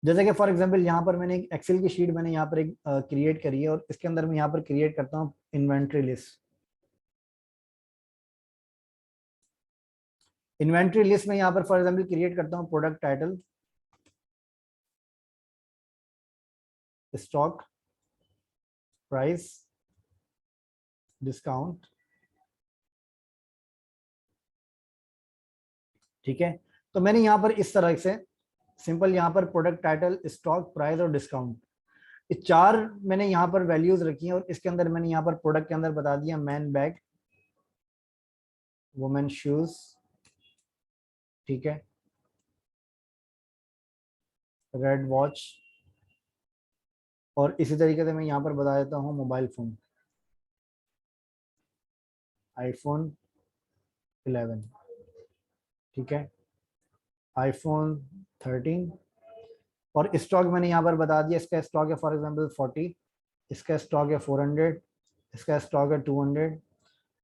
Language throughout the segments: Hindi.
जैसे कि फॉर एग्जांपल यहाँ पर मैंने एक एक्सेल की शीट मैंने यहाँ पर एक क्रिएट करी है और इसके अंदर मैं यहाँ पर क्रिएट करता हूँ इन्वेंट्री लिस्ट। इन्वेंट्री लिस्ट में यहाँ पर फॉर एग्जांपल क्रिएट करता हूँ product title, stock, price, discount. ठीक है, तो मैंने यहाँ पर इस तरह से सिंपल यहाँ पर प्रोडक्ट टाइटल, स्टॉक, प्राइस और डिस्काउंट, ये चार मैंने यहाँ पर वैल्यूज रखी हैं और इसके अंदर मैंने यहाँ पर प्रोडक्ट के अंदर बता दिया मैन बैग, वुमेन शूज, ठीक है, रेड वॉच, और इसी तरीके से मैं यहाँ पर बता देता हूँ मोबाइल फोन, आईफोन 11, ठीक है, आईफोन 13। और स्टॉक मैंने यहाँ पर बता दिया, इसका स्टॉक है फॉर एग्जांपल 40, इसका स्टॉक है 400, इसका स्टॉक है 200,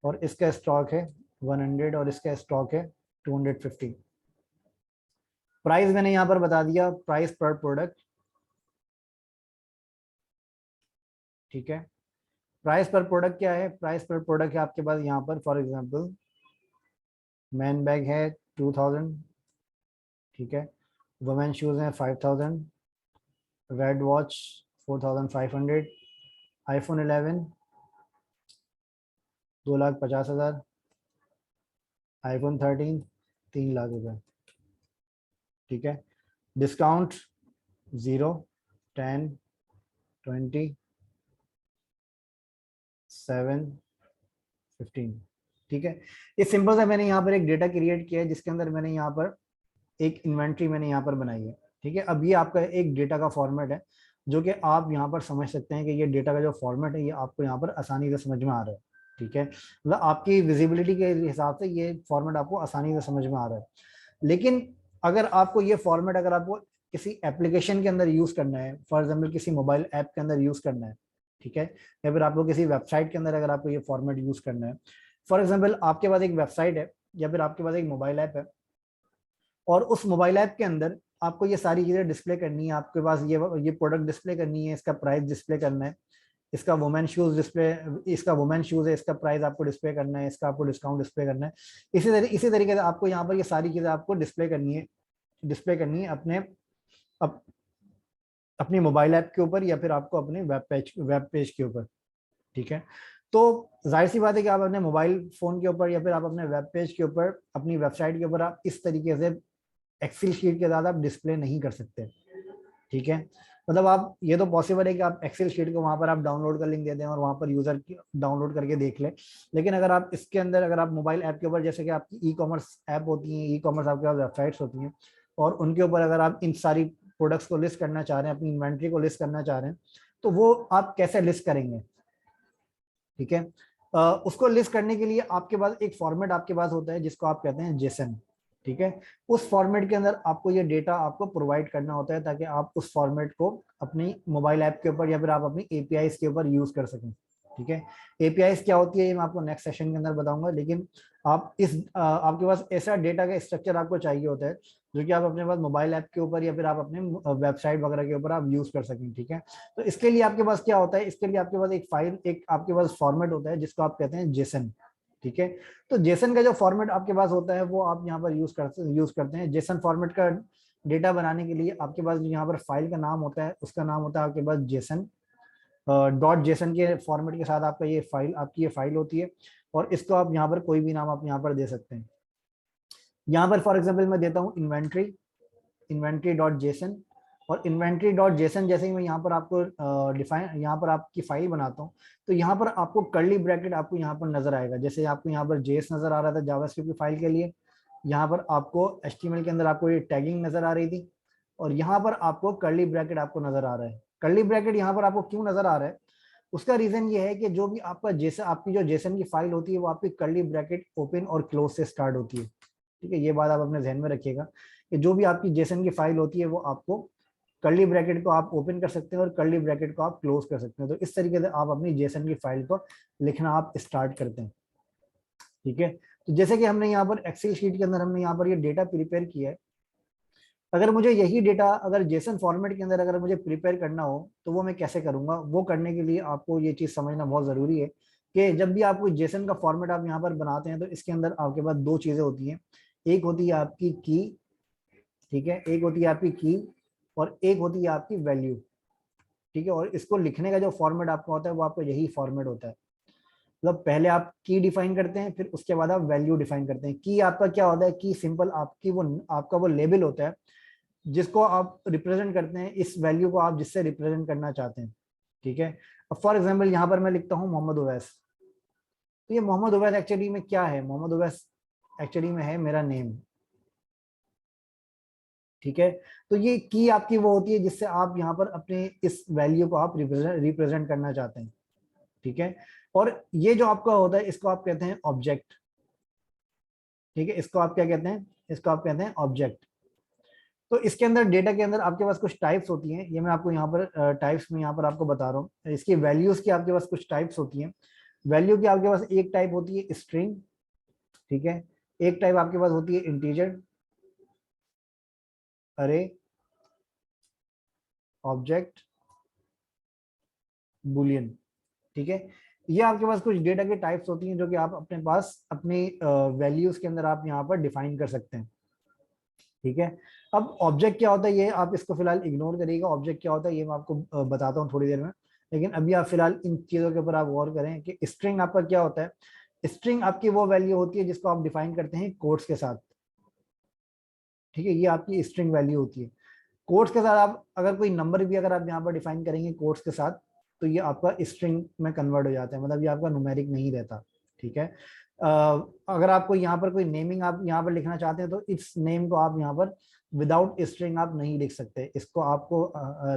और इसका स्टॉक है 100, और इसका स्टॉक है 250। प्राइस मैंने यहाँ पर बता दिया, प्राइस पर प्रोडक्ट, ठीक है। प्राइस पर प्रोडक्ट क्या है, प्राइस पर प्रोडक्ट है आपके पास यहाँ पर फॉर एग्जांपल मैन बैग है 2000, ठीक है, वुमेन शूज हैं 5000, red watch 4500, iPhone 11 2,50,000, iPhone 13 3 lakh रुपए, ठीक है। डिस्काउंट 0, 10, 20, 7, 15, ठीक है। इस सिंपल से मैंने यहाँ पर एक डेटा क्रिएट किया है जिसके अंदर मैंने यहाँ पर एक इन्वेंट्री मैंने यहाँ पर बनाई है, ठीक है। अब ये आपका एक डेटा का फॉर्मेट है जो कि आप यहाँ पर समझ सकते हैं कि ये डेटा का जो फॉर्मेट है ये आपको यहाँ पर आसानी से समझ में आ रहा है, ठीक है। मतलब आपकी विजिबिलिटी के हिसाब से ये फॉर्मेट आपको आसानी से समझ में आ रहा है। लेकिन अगर आपको ये फॉर्मेट अगर आपको किसी एप्लीकेशन के अंदर यूज करना है, फॉर एग्जाम्पल किसी मोबाइल ऐप के अंदर यूज करना है, ठीक है, या फिर आपको किसी वेबसाइट के अंदर अगर आपको ये फॉर्मेट यूज करना है, फॉर एग्जाम्पल आपके पास एक वेबसाइट है या फिर आपके पास एक मोबाइल ऐप है और उस मोबाइल ऐप के अंदर आपको ये सारी चीजें डिस्प्ले करनी है, आपके पास ये प्रोडक्ट डिस्प्ले करनी है, इसका प्राइस डिस्प्ले करना है, इसका वुमेन शूज डिस्प्ले, इसका वुमेन शूज है, इसका प्राइस आपको डिस्प्ले करना है, इसका आपको डिस्काउंट डिस्प्ले करना है। इसी तरीके से आपको यहाँ पर ये सारी चीजें आपको डिस्प्ले करनी है अप, अपनी मोबाइल ऐप के ऊपर या फिर आपको अपने वेब पेज के ऊपर, ठीक है। तो जाहिर सी बात है कि आप अपने मोबाइल फोन के ऊपर या फिर आप अपने वेब पेज के ऊपर अपनी वेबसाइट के ऊपर आप इस तरीके से एक्सेल शीट के साथ आप डिस्प्ले नहीं कर सकते, ठीक है। मतलब आप ये तो पॉसिबल है कि आप एक्सेल शीट को वहां पर आप डाउनलोड का लिंक दे दें और वहां पर यूजर डाउनलोड करके देख ले। लेकिन अगर आप इसके अंदर अगर आप मोबाइल ऐप के ऊपर जैसे कि आपकी ई कॉमर्स ऐप होती है, ई कॉमर्स आपके पास वेबसाइट्स होती हैं और उनके ऊपर अगर आप इन सारी प्रोडक्ट्स को लिस्ट करना चाह रहे हैं, अपनी इन्वेंट्री को लिस्ट करना चाह रहे हैं, तो वो आप कैसे लिस्ट करेंगे, ठीक है। उसको लिस्ट करने के लिए आपके पास एक फॉर्मेट आपके पास होता है जिसको आप कहते हैं जेसन, ठीक है। उस फॉर्मेट के अंदर आपको ये डेटा आपको प्रोवाइड करना होता है ताकि आप उस फॉर्मेट को अपनी मोबाइल ऐप के ऊपर या फिर आप अपनी एपीआईज के ऊपर यूज कर सकें, ठीक है। एपीआईज क्या होती है ये मैं आपको नेक्स्ट सेशन के अंदर बताऊंगा, लेकिन आपके पास ऐसा डेटा का स्ट्रक्चर आपको चाहिए होता है जो कि आप अपने पास मोबाइल ऐप के ऊपर या फिर आप अपने वेबसाइट वगैरह के ऊपर आप यूज कर सकें, ठीक है। तो इसके लिए आपके पास क्या होता है, इसके लिए आपके पास एक फाइल, एक आपके पास फॉर्मेट होता है जिसको आप कहते हैं जेसन, ठीक है। तो जेसन का जो फॉर्मेट आपके पास होता है वो आप यहाँ पर यूज करते हैं। जेसन फॉर्मेट का डेटा बनाने के लिए आपके पास यहाँ पर फाइल का नाम होता है, उसका नाम होता है आपके पास जेसन। डॉट जेसन के फॉर्मेट के साथ आपका ये फाइल होती है और इसको आप यहाँ पर कोई भी नाम आप यहाँ पर दे सकते हैं। यहाँ पर फॉर एग्जाम्पल मैं देता हूँ इन्वेंट्री डॉट जेसन, और इन्वेंट्री डॉट जेसन जैसे ही मैं यहाँ पर आपको यहाँ पर आपकी फाइल बनाता हूँ तो यहाँ पर आपको कर्ली ब्रैकेट आपको यहाँ पर नजर आएगा। जैसे आपको यहाँ पर जेस नजर आ रहा था जावास्क्रिप्ट की फाइल के लिए, यहाँ पर आपको एचटीएमएल के अंदर आपको ये टैगिंग नजर आ रही थी और यहाँ पर आपको कर्ली ब्रैकेट आपको नजर आ रहा है। कर्ली ब्रैकेट यहाँ पर आपको क्यों नजर आ रहा है, उसका रीजन ये है कि जो भी आपकी जो जेसन की फाइल होती है वो आपकी कर्ली ब्रैकेट ओपन और क्लोज से स्टार्ट होती है, ठीक है। ये बात आप अपने ध्यान में रखिएगा कि जो भी आपकी जेसन की फाइल होती है वो आपको कर्ली ब्रैकेट को आप ओपन कर सकते हैं और कर्ली ब्रैकेट को आप क्लोज कर सकते हैं। तो इस तरीके से आप अपनी जेसन की फाइल को लिखना आप स्टार्ट करते हैं, ठीक है। तो जैसे कि हमने यहाँ पर एक्सेल शीट के अंदर हमने यहाँ पर ये डेटा प्रिपेयर किया है, अगर मुझे यही डेटा अगर जेसन फॉर्मेट के अंदर अगर मुझे प्रिपेयर करना हो तो वो मैं कैसे करूंगा, वो करने के लिए आपको ये चीज समझना बहुत जरूरी है कि जब भी आप कोई जेसन का फॉर्मेट आप यहाँ पर बनाते हैं तो इसके अंदर आपके पास दो चीजें होती हैं। एक होती है आपकी की, ठीक है, एक होती है आपकी की और एक होती है आपकी वैल्यू, ठीक है। और इसको लिखने का जो फॉर्मेट आपका होता है वो आपका यही फॉर्मेट होता है। मतलब पहले आप की डिफाइन करते हैं, फिर उसके बाद आप वैल्यू डिफाइन करते हैं। की आपका क्या होता है, की सिंपल आपकी वो आपका वो लेबल होता है जिसको आप रिप्रेजेंट करते हैं, इस वैल्यू को आप जिससे रिप्रेजेंट करना चाहते हैं, ठीक है। अब फॉर एग्जाम्पल यहाँ पर मैं लिखता हूँ मोहम्मद उवैस, तो ये मोहम्मद उवैस एक्चुअली में क्या है, मोहम्मद उवैस एक्चुअली में है मेरा नेम, ठीक है। तो ये की आपकी वो होती है जिससे आप यहाँ पर अपने इस वैल्यू को आप रिप्रेजेंट करना चाहते हैं, ठीक है। और ये जो आपका होता है इसको आप कहते हैं ऑब्जेक्ट, ठीक है। इसको आप क्या कहते हैं, इसको आप कहते हैं ऑब्जेक्ट। तो इसके अंदर डेटा के अंदर आपके पास कुछ टाइप्स होती हैं, ये मैं आपको यहाँ पर टाइप्स में यहाँ पर आपको बता रहा हूँ। इसकी वैल्यूज की आपके पास कुछ टाइप्स होती हैं। वैल्यू की आपके पास एक टाइप होती है स्ट्रिंग, ठीक है। एक टाइप आपके पास होती है इंटीजर, अरे, ऑब्जेक्ट, बुलियन, ठीक है। ये आपके पास कुछ डेटा की टाइप्स होती हैं जो कि आप अपने पास अपनी वैल्यूज के अंदर आप यहाँ पर डिफाइन कर सकते हैं, ठीक है। अब ऑब्जेक्ट क्या होता है ये आप इसको फिलहाल इग्नोर करिएगा, ऑब्जेक्ट क्या होता है ये मैं आपको बताता हूँ थोड़ी देर में। लेकिन अभी आप फिलहाल इन चीजों के ऊपर आप गौर करें कि स्ट्रिंग आपका क्या होता है। स्ट्रिंग आपकी वो वैल्यू होती है जिसको आप डिफाइन करते हैं कोट्स के साथ, ठीक है। ये आपकी स्ट्रिंग वैल्यू होती है। कोट्स के साथ आप अगर कोई नंबर भी अगर आप यहाँ पर डिफाइन करेंगे कोट्स के साथ तो ये आपका स्ट्रिंग में कन्वर्ट हो जाता है, मतलब ये आपका न्यूमेरिक नहीं रहता, ठीक है। अगर आपको यहाँ पर कोई नेमिंग आप यहाँ पर लिखना चाहते हैं तो इस नेम को आप यहाँ पर विदाउट स्ट्रिंग आप नहीं लिख सकते, इसको आपको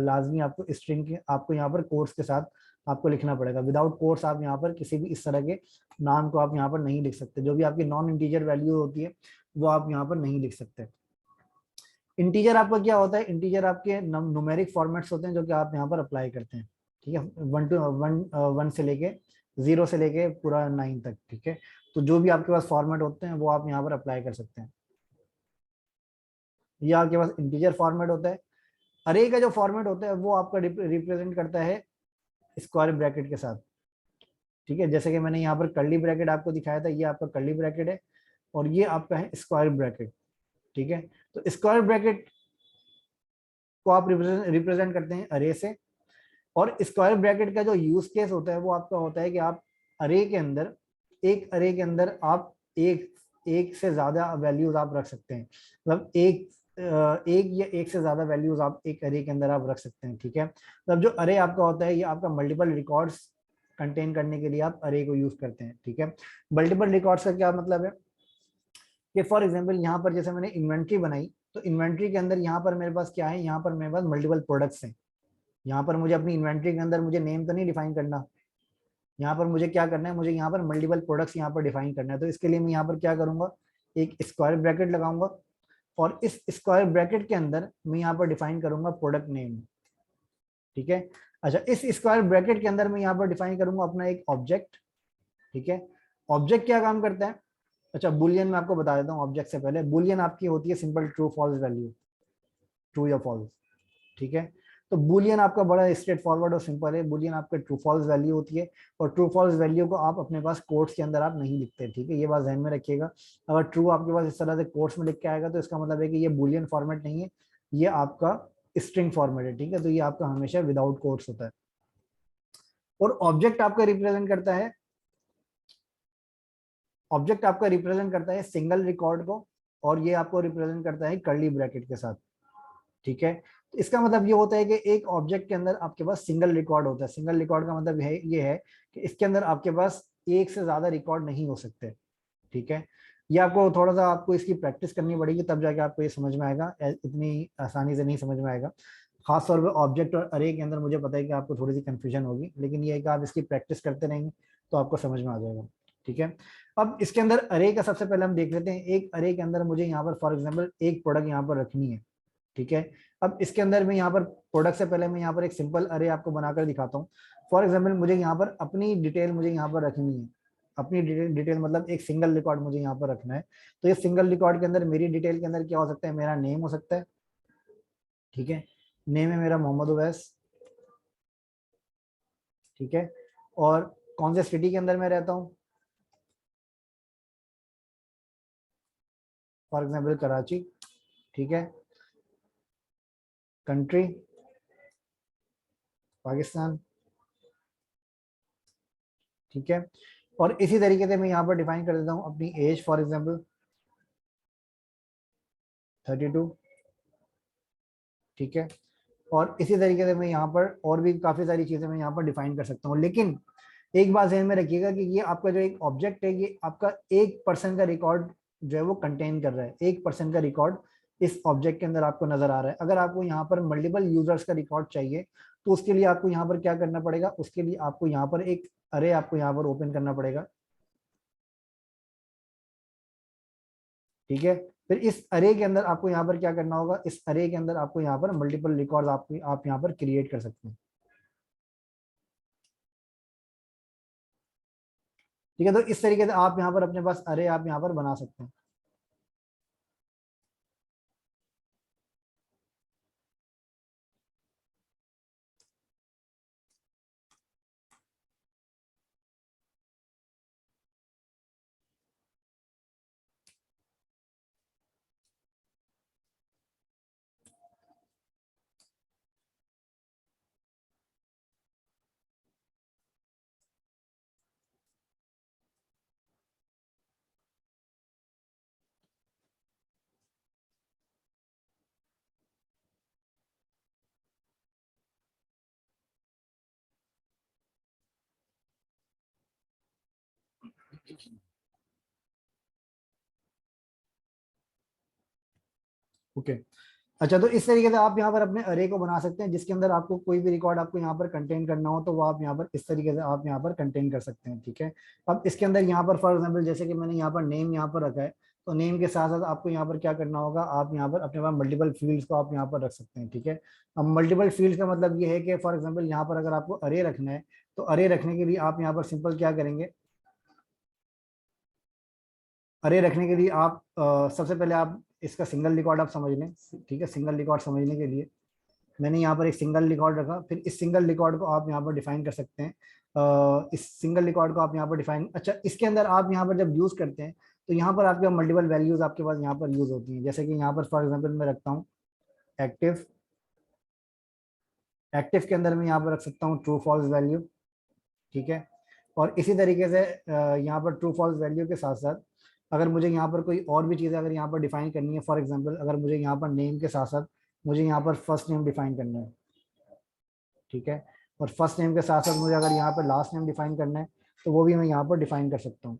लाजमी आपको स्ट्रिंग के आपको यहाँ पर कोट्स के साथ आपको लिखना पड़ेगा। विदाउट कोट्स आप यहाँ पर किसी भी इस तरह के नाम को आप यहाँ पर नहीं लिख सकते, जो भी आपकी नॉन इंटीजर वैल्यू होती है वो आप यहाँ पर नहीं लिख सकते। इंटीजर आपका क्या होता है, इंटीजर आपके न्यूमेरिक फॉर्मेट्स होते हैं जो कि आप यहाँ पर अप्लाई करते हैं, ठीक है। वन से लेके 0 से लेके पूरा 9 तक, ठीक है। तो जो भी आपके पास फॉर्मेट होते हैं वो आप यहाँ पर अप्लाई कर सकते हैं। ये आपके पास इंटीजर फॉर्मेट होता है। अरे का जो फॉर्मेट होता है वो आपका रिप्रेजेंट करता है स्क्वायर ब्रैकेट के साथ, ठीक है। जैसे कि मैंने यहाँ पर कर्ली ब्रैकेट आपको दिखाया था, ये आपका कर्ली ब्रैकेट है और ये आपका है स्क्वायर ब्रैकेट, ठीक है। तो स्क्वायर ब्रैकेट को आप रिप्रेजेंट करते हैं अरे से। और स्क्वायर ब्रैकेट का जो यूज केस होता है वो आपका होता है कि आप अरे के अंदर एक अरे के अंदर आप एक से ज्यादा वैल्यूज आप रख सकते हैं, मतलब एक या एक से ज्यादा वैल्यूज आप एक अरे के अंदर आप रख सकते हैं, ठीक है। मतलब जो अरे आपका होता है ये आपका मल्टीपल रिकॉर्ड्स कंटेन करने के लिए आप अरे को यूज करते हैं, ठीक है। मल्टीपल रिकॉर्ड्स का क्या मतलब है कि फॉर एग्जांपल यहाँ पर जैसे मैंने इन्वेंट्री बनाई तो इन्वेंट्री के अंदर यहाँ पर मेरे पास क्या है, यहाँ पर मेरे पास मल्टीपल प्रोडक्ट्स हैं। यहाँ पर मुझे अपनी इन्वेंट्री के अंदर मुझे नेम तो नहीं डिफाइन करना, यहाँ पर मुझे क्या करना है, मुझे यहाँ पर मल्टीपल प्रोडक्ट्स यहाँ पर डिफाइन करना है। तो इसके लिए मैं यहाँ पर क्या करूंगा, एक स्क्वायर ब्रैकेट लगाऊंगा और इस स्क्वायर ब्रैकेट के अंदर मैं यहाँ पर डिफाइन करूंगा प्रोडक्ट नेम, ठीक है। अच्छा, इस स्क्वायर ब्रैकेट के अंदर मैं यहाँ पर डिफाइन करूंगा अपना एक ऑब्जेक्ट, ठीक है। ऑब्जेक्ट क्या काम करता है, अच्छा बुलियन मैं आपको बता देता हूँ। ऑब्जेक्ट से पहले बुलियन आपकी होती है simple true false value, true या फॉल्स, ठीक है। तो बुलियन आपका बड़ा स्ट्रेट फॉरवर्ड और सिंपल है, बुलियन आपका ट्रू फॉल्स वैल्यू होती है और ट्रू फॉल्स वैल्यू को आप अपने पास कोट्स के अंदर आप नहीं लिखते, ठीक है। ये बात ध्यान में रखिएगा। अगर ट्रू आपके पास इस तरह से कोट्स में लिख के आएगा तो इसका मतलब है कि ये बुलियन फॉर्मेट नहीं है, ये आपका स्ट्रिंग फॉर्मेट है, ठीक है। तो ये आपका हमेशा विदाउट कोट्स होता है। और ऑब्जेक्ट आपका रिप्रेजेंट करता है, ऑब्जेक्ट आपका रिप्रेजेंट करता है सिंगल रिकॉर्ड को और ये आपको रिप्रेजेंट करता है कर्ली ब्रैकेट के साथ, ठीक है। तो इसका मतलब ये होता है कि एक ऑब्जेक्ट के अंदर आपके पास सिंगल रिकॉर्ड होता है। सिंगल रिकॉर्ड का मतलब है ये है कि इसके अंदर आपके पास एक से ज्यादा रिकॉर्ड नहीं हो सकते, ठीक है। ये आपको थोड़ा सा आपको इसकी प्रैक्टिस करनी पड़ेगी तब जाके आपको ये समझ में आएगा, इतनी आसानी से नहीं समझ में आएगा। खास तौर पर ऑब्जेक्ट और अरे के अंदर मुझे पता है कि आपको थोड़ी सी कंफ्यूजन होगी, लेकिन ये है कि आप इसकी प्रैक्टिस करते रहेंगे तो आपको समझ में आ जाएगा, ठीक है। अब इसके अंदर अरे का सबसे पहले हम देख लेते हैं। एक अरे के अंदर मुझे यहाँ पर फॉर एग्जाम्पल एक प्रोडक्ट यहाँ पर रखनी है, ठीक है। अब इसके अंदर मैं यहाँ पर प्रोडक्ट से पहले मैं यहाँ पर एक सिंपल अरे आपको बनाकर दिखाता हूँ। फॉर एग्जाम्पल मुझे यहाँ पर अपनी डिटेल मुझे यहाँ पर रखनी है, अपनी डिटेल मतलब एक सिंगल रिकॉर्ड मुझे यहाँ पर रखना है। तो ये सिंगल रिकॉर्ड के अंदर मेरी डिटेल के अंदर क्या हो सकता है, मेरा नेम हो सकता है, ठीक है। नेम है मेरा मोहम्मद उवैस, ठीक है। और कौन से सिटी के अंदर मैं रहता हूँ, फॉर एग्जाम्पल कराची, ठीक है। कंट्री पाकिस्तान, ठीक है। और इसी तरीके से मैं यहाँ पर डिफाइन कर देता हूँ अपनी एज, फॉर एग्जाम्पल 32, ठीक है। और इसी तरीके से मैं यहाँ पर और भी काफ़ी सारी चीज़ें मैं यहाँ पर डिफाइन कर सकता हूँ। लेकिन एक बात ध्यान में रखिएगा कि ये आपका जो एक ऑब्जेक्ट है, ये आपका 1% का रिकॉर्ड जो है वो कंटेन कर रहा है। 1% का रिकॉर्ड इस ऑब्जेक्ट के अंदर आपको नजर आ रहा है। अगर आपको यहाँ पर मल्टीपल यूजर्स का रिकॉर्ड चाहिए तो उसके लिए आपको यहाँ पर क्या करना पड़ेगा, उसके लिए आपको यहाँ पर एक अरे आपको यहाँ पर ओपन करना पड़ेगा, ठीक है। फिर इस अरे के अंदर आपको यहाँ पर क्या करना होगा, इस अरे के अंदर आपको यहाँ पर मल्टीपल रिकॉर्ड आप यहाँ पर क्रिएट कर सकते हैं, ठीक है। तो इस तरीके से आप यहाँ पर अपने पास अरे आप यहाँ पर बना सकते हैं। ओके। अच्छा, तो इस तरीके से आप यहाँ पर अपने अरे को बना सकते हैं जिसके अंदर आपको कोई भी रिकॉर्ड आपको यहाँ पर कंटेन करना हो तो वो आप यहाँ पर इस तरीके से आप यहाँ पर कंटेन कर सकते हैं, ठीक है। अब इसके अंदर यहाँ पर फॉर एग्जांपल जैसे कि मैंने यहाँ पर नेम यहाँ पर रखा है, तो नेम के साथ साथ आपको यहाँ पर क्या करना होगा, आप यहाँ पर अपने पास मल्टीपल फील्ड्स को आप यहाँ पर रख सकते हैं, ठीक है। अब मल्टीपल फील्ड्स का मतलब ये है कि फॉर एग्जाम्पल यहाँ पर अगर आपको अरे रखना है तो अरे रखने के लिए आप यहाँ पर सिंपल क्या करेंगे, अरे रखने के लिए आप सबसे पहले आप इसका सिंगल रिकॉर्ड आप समझ लें, ठीक है। सिंगल रिकॉर्ड समझने के लिए मैंने यहाँ पर एक सिंगल रिकॉर्ड रखा, फिर इस सिंगल रिकॉर्ड को आप यहाँ पर डिफाइन कर सकते हैं। इस सिंगल रिकॉर्ड को आप यहाँ पर डिफाइन, अच्छा इसके अंदर आप यहाँ पर जब यूज करते हैं तो यहाँ पर आपके मल्टीपल वैल्यूज आपके पास यहाँ पर यूज होती हैं। जैसे कि यहाँ पर फॉर एग्जांपल मैं रखता हूँ एक्टिव, एक्टिव के अंदर मैं यहाँ पर रख सकता हूँ ट्रू फॉल्स वैल्यू, ठीक है। और इसी तरीके से यहाँ पर ट्रू फॉल्स वैल्यू के साथ साथ अगर मुझे यहाँ पर कोई और भी चीज़ें अगर यहाँ पर डिफाइन करनी है, फॉर एग्जांपल अगर मुझे यहाँ पर नेम के साथ साथ मुझे यहाँ पर फर्स्ट नेम डिफाइन करना है, ठीक है। और फर्स्ट नेम के साथ साथ मुझे अगर यहाँ पर लास्ट नेम डिफाइन करना है तो वो भी मैं यहाँ पर डिफाइन कर सकता हूँ।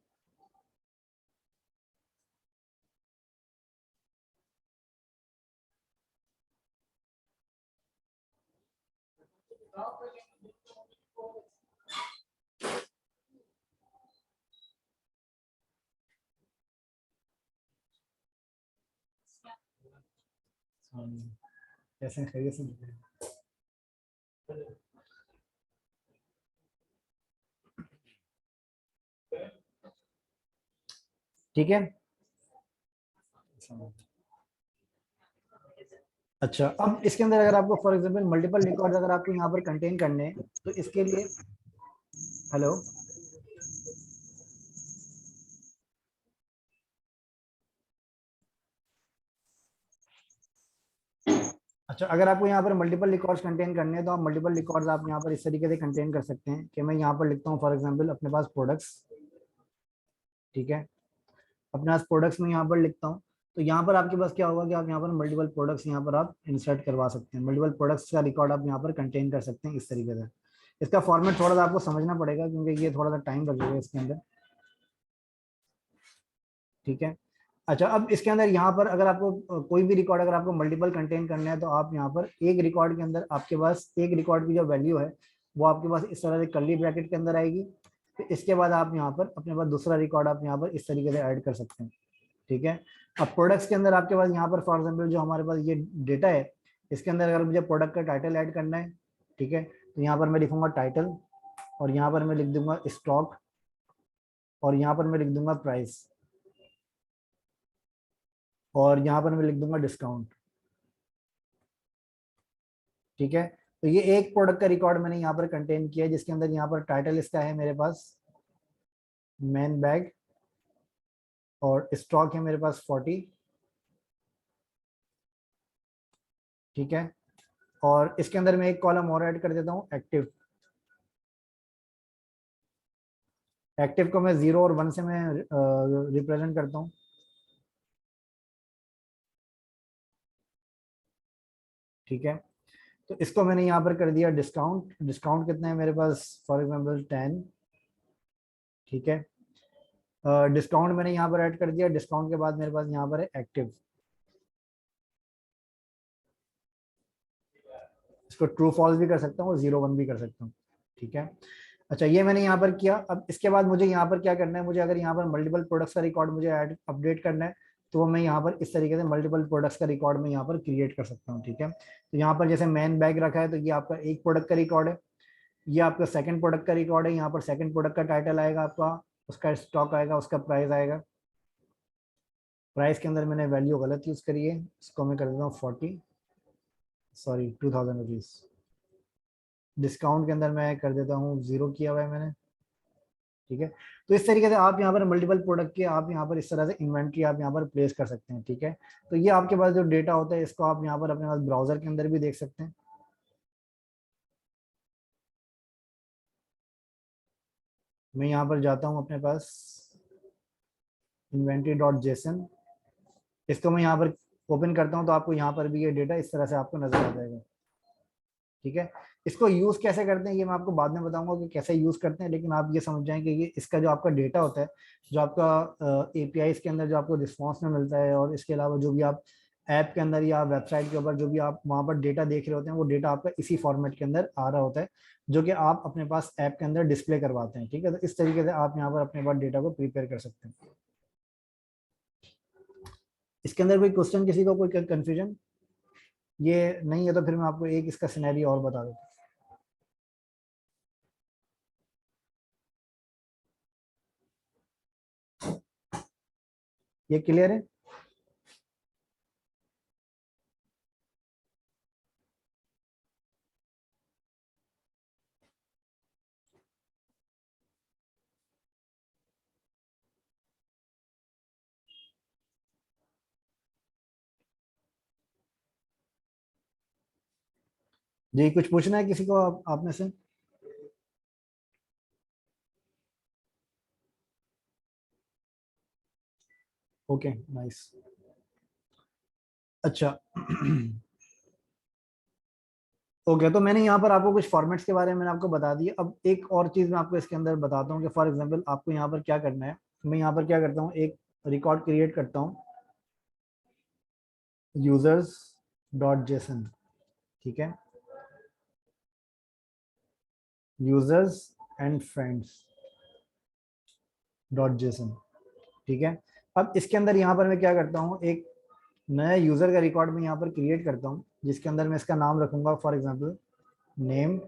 कैसे खैरियत से, ठीक है। अच्छा, अब इसके अंदर अगर आपको फॉर एग्जांपल मल्टीपल रिकॉर्ड अगर आपको यहाँ पर कंटेन करने हैं तो इसके लिए, हेलो, अच्छा अगर आपको यहाँ पर मल्टीपल रिकॉर्ड्स कंटेन करने हैं तो आप मल्टीपल रिकॉर्ड्स आप यहाँ पर इस तरीके से कंटेन कर सकते हैं कि मैं यहाँ पर लिखता हूँ फॉर एग्जांपल अपने पास प्रोडक्ट्स, ठीक है। अपने पास प्रोडक्ट्स में यहाँ पर लिखता हूँ तो यहाँ पर आपके पास क्या होगा कि आप यहाँ पर मल्टीपल प्रोडक्ट्स यहाँ पर आप इंसर्ट करवा सकते हैं, मल्टीपल प्रोडक्ट्स का रिकॉर्ड आप यहाँ पर कंटेन कर सकते हैं इस तरीके से। इसका फॉर्मेट थोड़ा सा आपको समझना पड़ेगा क्योंकि ये थोड़ा सा टाइम लगेगा इसके अंदर, ठीक है। अच्छा, अब इसके अंदर यहाँ पर अगर आपको कोई भी रिकॉर्ड अगर आपको मल्टीपल कंटेन करना है तो आप यहाँ पर एक रिकॉर्ड के अंदर आपके पास एक रिकॉर्ड की जो वैल्यू है वो आपके पास इस तरह से कर्ली ब्रैकेट के अंदर आएगी। फिर इसके बाद आप यहाँ पर अपने पास दूसरा रिकॉर्ड आप यहाँ पर इस तरीके से ऐड कर सकते हैं, ठीक है। अब प्रोडक्ट्स के अंदर आपके पास यहाँ पर फॉर एग्जाम्पल जो हमारे पास ये डेटा है इसके अंदर अगर मुझे प्रोडक्ट का टाइटल ऐड करना है, ठीक है, तो यहाँ पर मैं लिखूंगा टाइटल और यहाँ पर मैं लिख दूंगा स्टॉक और यहाँ पर मैं लिख दूंगा प्राइस और यहाँ पर मैं लिख दूंगा डिस्काउंट, ठीक है। तो ये एक प्रोडक्ट का रिकॉर्ड मैंने यहाँ पर कंटेन किया है, जिसके अंदर यहाँ पर टाइटल इसका है मेरे पास मैन बैग, और स्टॉक है मेरे पास 40। ठीक है। और इसके अंदर मैं एक कॉलम और ऐड कर देता हूँ, एक्टिव। एक्टिव को मैं 0 और 1 से मैं रिप्रेजेंट करता हूँ। ठीक है। तो इसको मैंने यहाँ पर कर दिया डिस्काउंट। डिस्काउंट कितना है मेरे पास, फॉर एग्जाम्पल 10। ठीक है। डिस्काउंट मैंने यहाँ पर ऐड कर दिया। डिस्काउंट के बाद मेरे पास यहाँ पर है एक्टिव। इसको ट्रू फॉल्स भी कर सकता हूँ और 0 1 भी कर सकता हूँ। ठीक है। अच्छा, ये मैंने यहाँ पर किया। अब इसके बाद मुझे यहाँ पर क्या करना है, मुझे अगर यहाँ पर मल्टीपल प्रोडक्ट्स का रिकॉर्ड मुझे ऐड अपडेट करना है, तो वो मैं यहाँ पर इस तरीके से मल्टीपल प्रोडक्ट्स का रिकॉर्ड मैं यहाँ पर क्रिएट कर सकता हूँ। ठीक है। तो यहाँ पर जैसे मैन बैग रखा है, तो ये आपका एक प्रोडक्ट का रिकॉर्ड है। ये आपका सेकंड प्रोडक्ट का रिकॉर्ड है। यहाँ पर सेकंड प्रोडक्ट का टाइटल आएगा आपका, उसका स्टॉक आएगा, उसका प्राइस आएगा। प्राइस के अंदर मैंने वैल्यू गलत यूज करी है, इसको मैं कर देता हूँ 40, सॉरी 2000 रुपीज। डिस्काउंट के अंदर मैं कर देता हूँ 0 किया हुआ है मैंने। ठीक है। तो इस तरीके से आप यहाँ पर मल्टीपल प्रोडक्ट के आप यहाँ पर इस तरह से इन्वेंट्री आप यहाँ पर प्लेस कर सकते हैं। ठीक है। तो ये आपके पास जो डेटा होता है, इसको आप यहाँ पर अपने पास ब्राउजर के अंदर भी देख सकते हैं। मैं यहाँ पर जाता हूँ अपने पास inventory.json, इसको मैं यहाँ पर ओपन करता हूँ, तो आपको यहाँ पर भी ये डेटा इस तरह से आपको नजर आ जाएगा। ठीक है। इसको यूज कैसे करते हैं ये मैं आपको बाद में बताऊंगा कि कैसे यूज करते हैं, लेकिन आप ये समझ जाएं कि ये इसका जो आपका डेटा होता है, जो आपका एपीआई के अंदर जो आपको रिस्पॉन्स में मिलता है, और इसके अलावा जो भी आप ऐप के अंदर या वेबसाइट के ऊपर जो भी आप वहाँ पर डेटा देख रहे होते हैं, वो डेटा आपका इसी फॉर्मेट के अंदर आ रहा होता है, जो कि आप अपने पास ऐप के अंदर डिस्प्ले करवाते हैं। ठीक है। तो इस तरीके से आप यहाँ पर अपने पास डेटा को प्रिपेयर कर सकते हैं। इसके अंदर कोई क्वेश्चन, किसी को कोई कंफ्यूजन ये नहीं है, तो फिर मैं आपको एक इसका सिनेरियो और बता देता हूँ। ये क्लियर है? जी, कुछ पूछना है किसी को आप में से? Okay, nice. अच्छा। ओके, तो मैंने यहाँ पर आपको कुछ फॉर्मेट्स के बारे में मैंने आपको बता दिया। अब एक और चीज मैं आपको इसके अंदर बताता हूँ कि फॉर एग्जांपल आपको यहाँ पर क्या करना है। मैं यहाँ पर क्या करता हूँ, एक रिकॉर्ड क्रिएट करता हूँ, यूजर्स डॉट जेसन। ठीक है। Users and friends dot JSON. ठीक है। अब इसके अंदर यहाँ पर मैं क्या करता हूँ, एक नया यूजर का रिकॉर्ड में यहाँ पर क्रिएट करता हूँ, जिसके अंदर मैं इसका नाम रखूंगा, for example name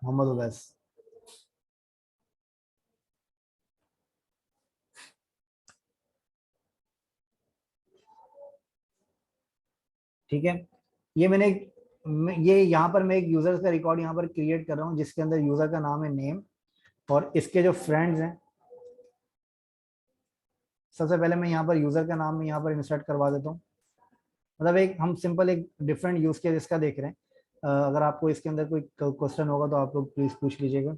Mohammed Uwais. ठीक है। ये मैंने ये यहाँ पर मैं एक यूजर का रिकॉर्ड यहाँ पर क्रिएट कर रहा हूँ, जिसके अंदर यूजर का नाम है नेम, और इसके जो फ्रेंड्स हैं, सबसे पहले मैं यहाँ पर यूजर का नाम यहाँ पर इंसर्ट करवा देता हूँ। मतलब एक हम सिंपल एक डिफरेंट यूज केस इसका देख रहे हैं। अगर आपको इसके अंदर कोई क्वेश्चन होगा तो आप लोग प्लीज पूछ लीजिएगा।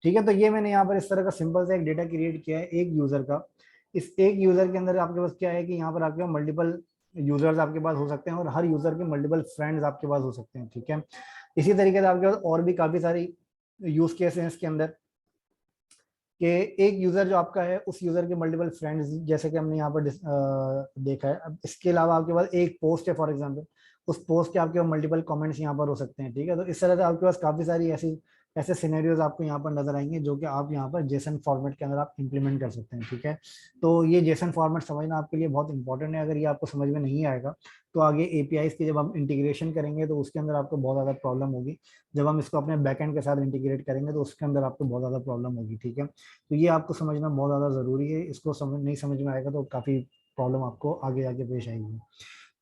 ठीक है। तो ये मैंने यहाँ पर इस तरह का सिंपल सा एक डेटा क्रिएट किया है एक यूजर का। इस एक यूजर के अंदर आपके पास क्या है कि यहाँ पर आपके पास मल्टीपल यूजर्स आपके पास हो सकते हैं और हर यूजर के मल्टीपल फ्रेंड्स आपके पास हो सकते हैं, ठीक है। इसी तरीके से आपके पास और भी काफी सारी यूज केस हैं इसके अंदर, कि एक यूजर जो आपका है उस यूजर के मल्टीपल फ्रेंड्स, जैसे कि हमने यहाँ पर देखा है। अब इसके अलावा आपके पास एक पोस्ट है फॉर एग्जांपल, उस पोस्ट के आपके मल्टीपल कमेंट्स यहाँ पर हो सकते हैं, ठीक है। तो इस तरह से आपके पास काफी सारी ऐसी ऐसे सिनेरियोज आपको यहाँ पर नजर आएंगे जो कि आप यहाँ पर जेसन फॉर्मेट के अंदर आप इंप्लीमेंट कर सकते हैं, ठीक है। तो ये जेसन फॉर्मेट समझना आपके लिए बहुत इंपॉर्टेंट है। अगर ये आपको समझ में नहीं आएगा तो आगे एपीआईज की जब हम इंटीग्रेशन करेंगे तो उसके अंदर आपको बहुत ज्यादा प्रॉब्लम होगी। जब हम इसको अपने बैकएंड के साथ इंटीग्रेट करेंगे तो उसके अंदर आपको बहुत ज्यादा प्रॉब्लम होगी, ठीक है। तो ये आपको समझना बहुत ज़्यादा ज़रूरी है। इसको समझ नहीं समझ में आएगा तो काफ़ी प्रॉब्लम आपको आगे आगे पेश आएगी।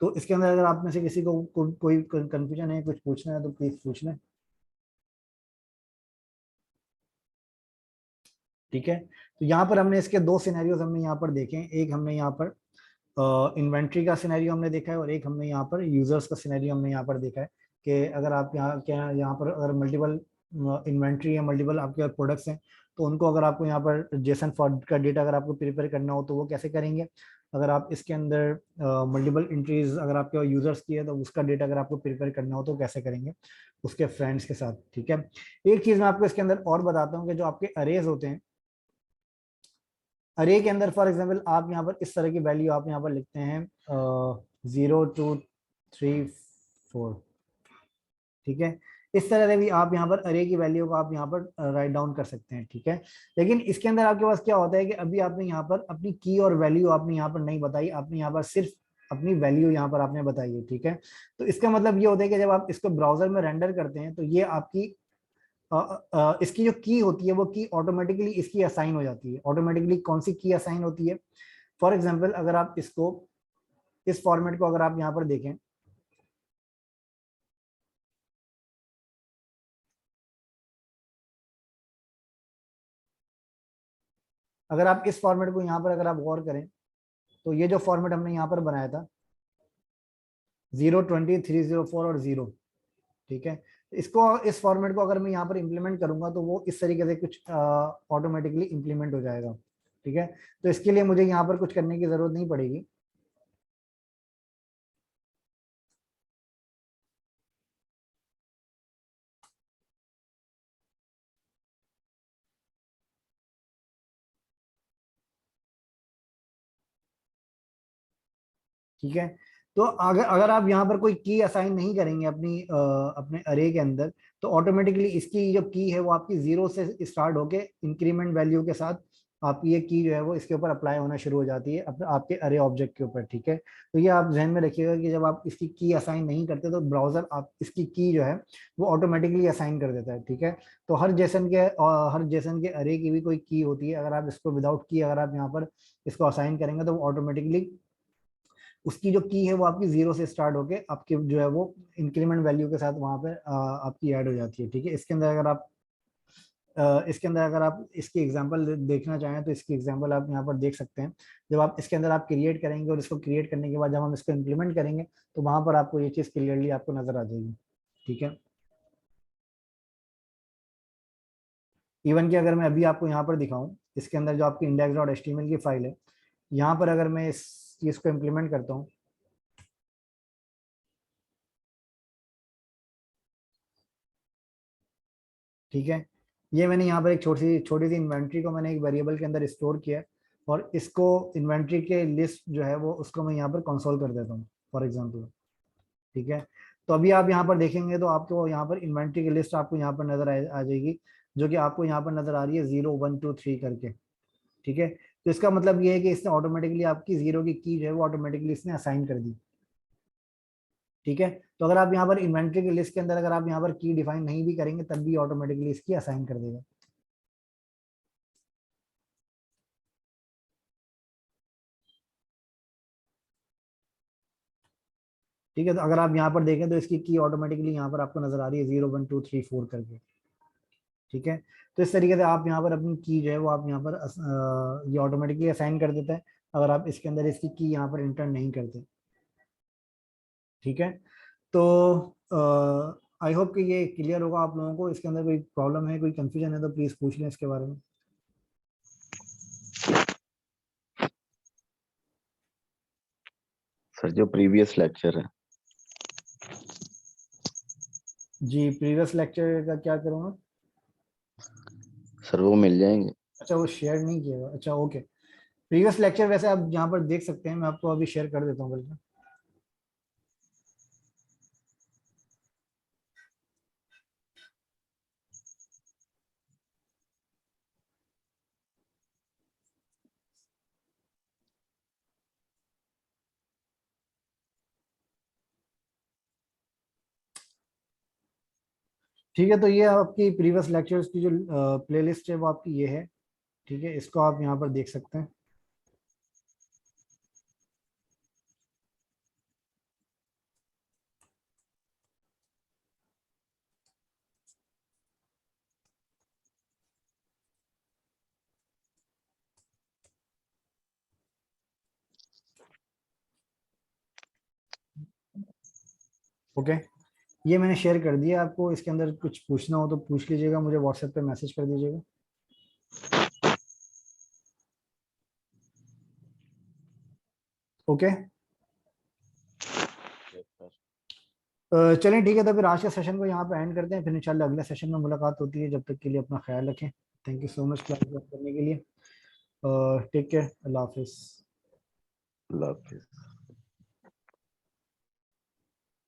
तो इसके अंदर अगर आप में से किसी को कोई कंफ्यूजन है, कुछ पूछना है तो प्लीज़ पूछ लें, ठीक है। तो यहाँ पर हमने इसके दो सिनेरियोज हमने यहाँ पर देखे हैं। एक हमने यहाँ पर इन्वेंट्री का सिनेरियो हमने देखा है और एक हमने यहाँ पर यूजर्स का सिनेरियो हमने यहाँ पर देखा है कि अगर आप यहाँ पर अगर मल्टीपल इन्वेंट्री या मल्टीपल आपके प्रोडक्ट्स हैं तो उनको अगर आपको यहाँ पर जेसन फॉर्मेट का डेटा अगर आपको प्रिपेयर करना हो तो वो कैसे करेंगे। अगर आप इसके अंदर मल्टीपल एंट्रीज अगर आपके यूजर्स की है तो उसका डेटा अगर आपको प्रिपेयर करना हो तो कैसे करेंगे उसके फ्रेंड्स के साथ, ठीक है। एक चीज मैं आपको इसके अंदर और बताता हूँ कि जो आपके अरेज होते हैं, अरे के अंदर फॉर एग्जाम्पल आप यहाँ पर इस तरह की वैल्यू आप यहाँ पर लिखते हैं 0 2 3 4, ठीक है। इस तरह से भी आप यहाँ पर अरे की वैल्यू को आप यहाँ पर राइट डाउन कर सकते हैं, ठीक है। लेकिन इसके अंदर आपके पास क्या होता है कि अभी आपने यहाँ पर अपनी की और वैल्यू आपने यहाँ पर नहीं बताई, आपने यहाँ पर सिर्फ अपनी वैल्यू यहाँ पर आपने बताई है, ठीक है। तो इसका मतलब ये होता है कि जब आप इसको ब्राउजर में रेंडर करते हैं तो ये आपकी इसकी जो की होती है वो की ऑटोमेटिकली इसकी असाइन हो जाती है। ऑटोमेटिकली कौन सी की असाइन होती है, फॉर एग्जाम्पल अगर आप इसको इस फॉर्मेट को अगर आप यहाँ पर देखें, अगर आप इस फॉर्मेट को यहाँ पर अगर आप गौर करें तो ये जो फॉर्मेट हमने यहाँ पर बनाया था 0 20 3 0 4 और 0, ठीक है। इसको इस फॉर्मेट को अगर मैं यहाँ पर इंप्लीमेंट करूंगा तो वो इस तरीके से कुछ ऑटोमेटिकली इंप्लीमेंट हो जाएगा, ठीक है। तो इसके लिए मुझे यहाँ पर कुछ करने की जरूरत नहीं पड़ेगी। ठीक है। तो अगर अगर आप यहाँ पर कोई की असाइन नहीं करेंगे अपने अरे के अंदर तो ऑटोमेटिकली इसकी जो की है वो आपकी 0 से स्टार्ट होके इंक्रीमेंट वैल्यू के साथ आपकी ये की जो है वो इसके ऊपर अप्लाई होना शुरू हो जाती है आपके अरे ऑब्जेक्ट के ऊपर, ठीक है। तो ये आप ध्यान में रखिएगा कि जब आप इसकी की असाइन नहीं करते तो ब्राउजर आप इसकी की जो है वो ऑटोमेटिकली असाइन कर देता है, ठीक है। तो हर जेसन के अरे की भी कोई की होती है। अगर आप इसको विदाउट की अगर आप यहाँ पर इसको असाइन करेंगे तो ऑटोमेटिकली उसकी जो की है वो आपकी 0 से स्टार्ट होके आपकी जो है वो इंक्रीमेंट वैल्यू के साथ वहां पे आपकी ऐड हो जाती है, ठीक है। इसके अंदर अगर आप इसकी एग्जांपल देखना चाहें तो इसकी एग्जांपल आप यहाँ पर देख सकते हैं। जब आप इसके अंदर आप क्रिएट करेंगे और इसको क्रिएट करने के बाद जब हम इसको इम्प्लीमेंट करेंगे तो वहां पर आपको ये चीज क्लियरली आपको नजर आ जाएगी, ठीक है। इवन कि अगर मैं अभी आपको यहाँ पर दिखाऊं, इसके अंदर जो आपकी index.html की फाइल है, यहाँ पर अगर मैं इस चीज को इम्प्लीमेंट करता हूँ, ठीक है। ये मैंने यहाँ पर एक छोटी छोटी सी इन्वेंट्री को मैंने एक वेरिएबल के अंदर स्टोर किया है और इसको इन्वेंट्री के लिस्ट जो है वो उसको मैं यहाँ पर कंसोल कर देता हूँ फॉर एग्जांपल, ठीक है। तो अभी आप यहाँ पर देखेंगे तो आपको यहाँ पर इन्वेंट्री की लिस्ट आपको यहाँ पर नजर आ जाएगी, जो कि आपको यहाँ पर नजर आ रही है 0 1 2 3 करके, ठीक है। तो इसका मतलब ये है कि इसने ऑटोमेटिकली आपकी 0 की जो है वो ऑटोमेटिकली इसने असाइन कर दी, ठीक है। तो अगर आप यहाँ पर इन्वेंट्री की लिस्ट के अंदर अगर आप यहाँ पर की डिफाइन नहीं भी करेंगे तब भी ऑटोमेटिकली इसकी असाइन कर देगा। ठीक है। तो अगर आप यहाँ पर देखें तो इसकी की ऑटोमेटिकली यहाँ पर आपको नजर आ रही है 0 1 2 3 4 करके, ठीक है। तो इस तरीके से आप यहाँ पर अपनी की जो है वो आप यहाँ पर ये ऑटोमेटिकली असाइन कर देता है अगर आप इसके अंदर इसकी की यहाँ पर इंटर नहीं करते, ठीक है। तो आई होप कि ये क्लियर होगा आप लोगों को। इसके अंदर कोई प्रॉब्लम है, कोई कंफ्यूजन है तो प्लीज पूछ लें इसके बारे में। ठीक है। तो अगर आप यहाँ पर देखें सर जो प्रीवियस लेक्चर है। जी प्रीवियस लेक्चर का क्या करूँगा? सर वो मिल जाएंगे। अच्छा वो शेयर नहीं किया हुआ। अच्छा ओके। प्रीवियस लेक्चर वैसे आप यहाँ पर देख सकते हैं, मैं आपको अभी शेयर कर देता हूँ बल्कि। ठीक है, तो ये आपकी प्रीवियस लेक्चर्स की जो प्लेलिस्ट है वो आपकी ये है। ठीक है, इसको आप यहाँ पर देख सकते हैं। ओके, ये मैंने शेयर कर दिया आपको। इसके अंदर कुछ पूछना हो तो पूछ लीजिएगा, मुझे व्हाट्सएप पे मैसेज कर दीजिएगा। ओके। चलें ठीक है, तो फिर आज के सेशन को यहाँ पे एंड करते हैं, फिर इंशाल्लाह अगले सेशन में मुलाकात होती है। जब तक के लिए अपना ख्याल रखें। Thank you so much class करने के लिए। टेक केयर, अल्लाह हाफिज़। अल्लाह हाफिज।